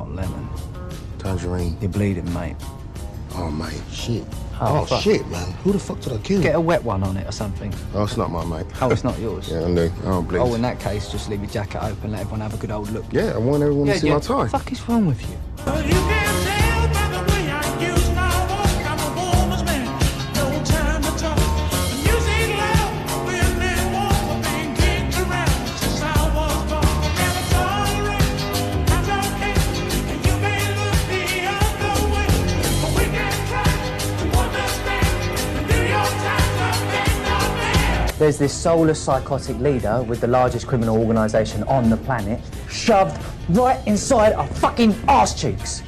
Oh, lemon. Tangerine. You're bleeding, mate. Oh, mate, shit. Oh, Oh, shit, man. Who the fuck did I kill? Get a wet one on it or something. Oh, it's not my mate. Oh, it's not yours? Yeah, I know. I don't bleed. Oh, in that case, just leave your jacket open, let everyone have a good old look. Yeah, I want everyone to see my tie. What the fuck is wrong with you? You can tell by the way I use my walk, I'm a woman's man. No time to talk. Music loud, women walk, being kicked around since I was born. And it's all right, that's okay. And you may look the other way, but we can try to understand and do your time up and down there. There's this soulless psychotic leader with the largest criminal organisation on the planet shoved right inside our fucking arse cheeks.